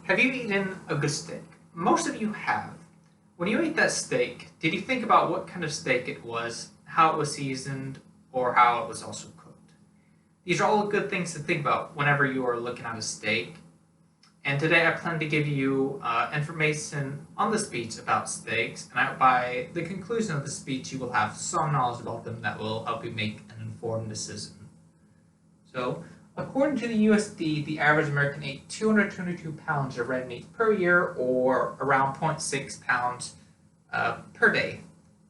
Have you eaten a good steak? Most of you have. When you ate that steak, did you think about what kind of steak it was, how it was seasoned, or how it was also cooked? These are all good things to think about whenever you are looking at a steak. And today I plan to give you information on the speech about steaks, and by the conclusion of the speech, you will have some knowledge about them that will help you make an informed decision. So, according to the USD, the average American ate 222 pounds of red meat per year, or around 0.6 pounds per day.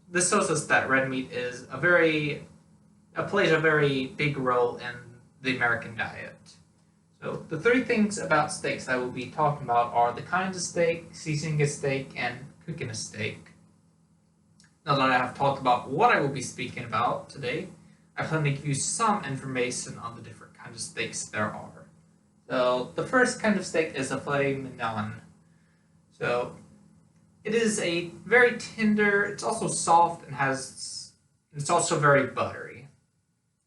This shows us that red meat is plays a very big role in the American diet. So, the three things about steaks I will be talking about are the kinds of steak, seasoning a steak, and cooking a steak. Now that I have talked about what I will be speaking about today, I plan to give you some information on the different kinds of steaks there are. So the first kind of steak is a filet mignon. So it is a very tender, it's also soft and it's also very buttery.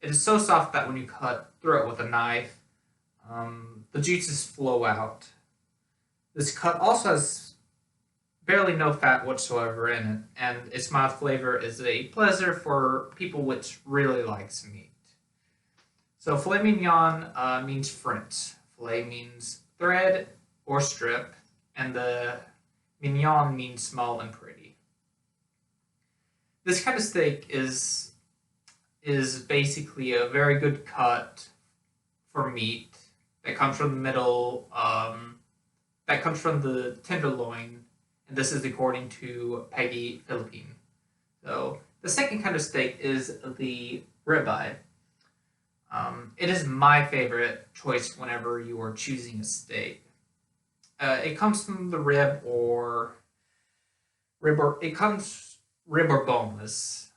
It is so soft that when you cut through it with a knife, the juices flow out. This cut also has barely no fat whatsoever in it, and its mild flavor is a pleasure for people which really likes meat. So filet mignon means French. Filet means thread or strip, and the mignon means small and pretty. This kind of steak is basically a very good cut for meat that comes from the middle, that comes from the tenderloin, and this is according to Peggy Philippine. So the second kind of steak is the ribeye. It is my favorite choice whenever you are choosing a steak. It comes from the rib or boneless.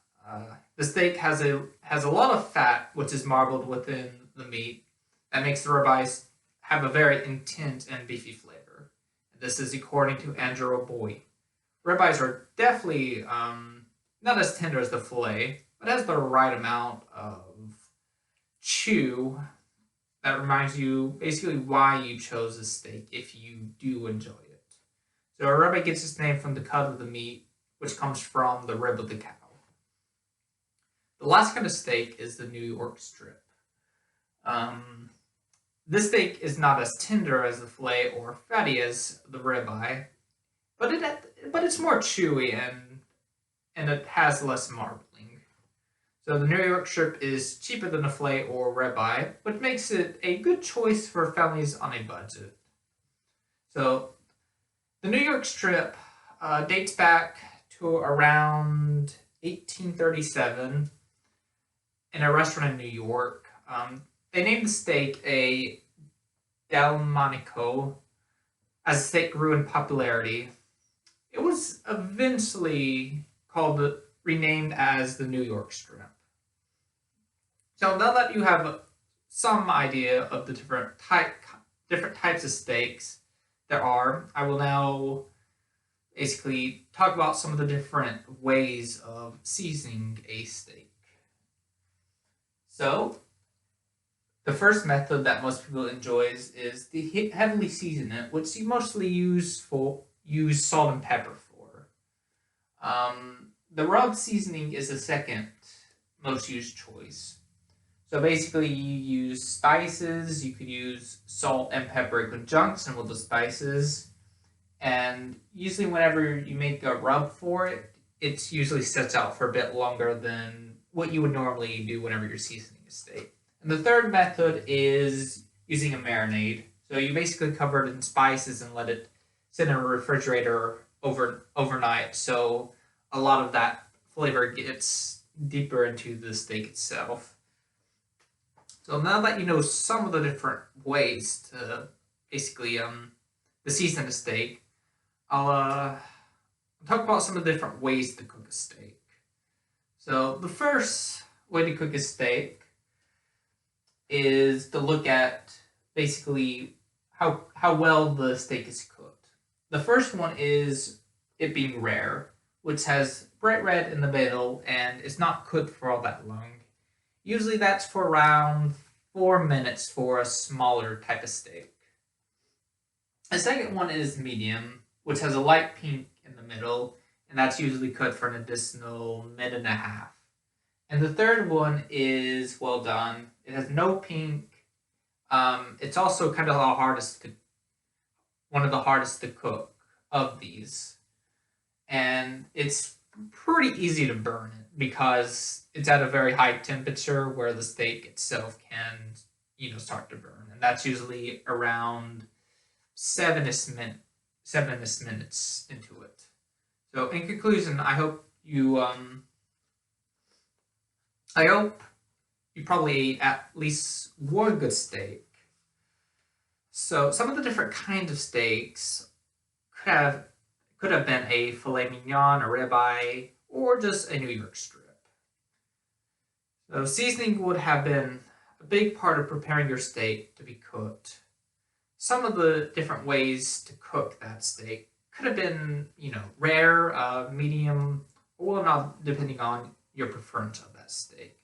The steak has a lot of fat, which is marbled within the meat, that makes the ribeyes have a very intense and beefy flavor. This is according to Andrew Boy. Ribeyes are definitely not as tender as the filet, but has the right amount of chew that reminds you basically why you chose a steak if you do enjoy it. So a ribeye gets its name from the cut of the meat, which comes from the rib of the cow. The last kind of steak is the New York strip. This steak is not as tender as the filet or fatty as the ribeye, but it's more chewy and it has less marbling. So the New York strip is cheaper than a filet or ribeye, which makes it a good choice for families on a budget. So the New York strip dates back to around 1837 in a restaurant in New York. They named the steak a Delmonico as the steak grew in popularity. It was eventually renamed as the New York strip. So now that you have some idea of the different types of steaks there are, I will now basically talk about some of the different ways of seasoning a steak. So the first method that most people enjoys is the heavily season it, which you mostly use salt and pepper for. The rub seasoning is the second most used choice. So basically, you use spices. You could use salt and pepper in conjunction with the spices, and usually, whenever you make a rub for it, it usually sets out for a bit longer than what you would normally do whenever you're seasoning a steak. And the third method is using a marinade. So you basically cover it in spices and let it sit in a refrigerator overnight. So a lot of that flavor gets deeper into the steak itself. So now that you know some of the different ways to basically to season a steak, I'll talk about some of the different ways to cook a steak. So the first way to cook a steak is to look at basically how well the steak is cooked. The first one is it being rare, which has bright red in the middle and is not cooked for all that long. Usually that's for around 4 minutes for a smaller type of steak. The second one is medium, which has a light pink in the middle, and that's usually cooked for an additional minute and a half. And the third one is well done. It has no pink. It's also kind of one of the hardest to cook of these, and it's pretty easy to burn it because it's at a very high temperature where the steak itself can, start to burn, and that's usually around 7-ish minutes into it. So, in conclusion, I hope you probably ate at least one good steak. So, some of the different kinds of steaks could have could have been a filet mignon, a ribeye, or just a New York strip. So, seasoning would have been a big part of preparing your steak to be cooked. Some of the different ways to cook that steak could have been, rare, medium, or well, not depending on your preference of that steak.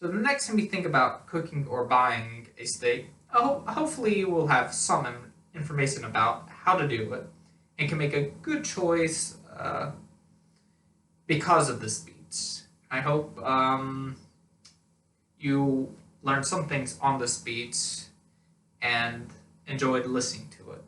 So the next time you think about cooking or buying a steak, hopefully you will have some information about how to do it and can make a good choice because of this speech. I hope you learned some things on the speech and enjoyed listening to it.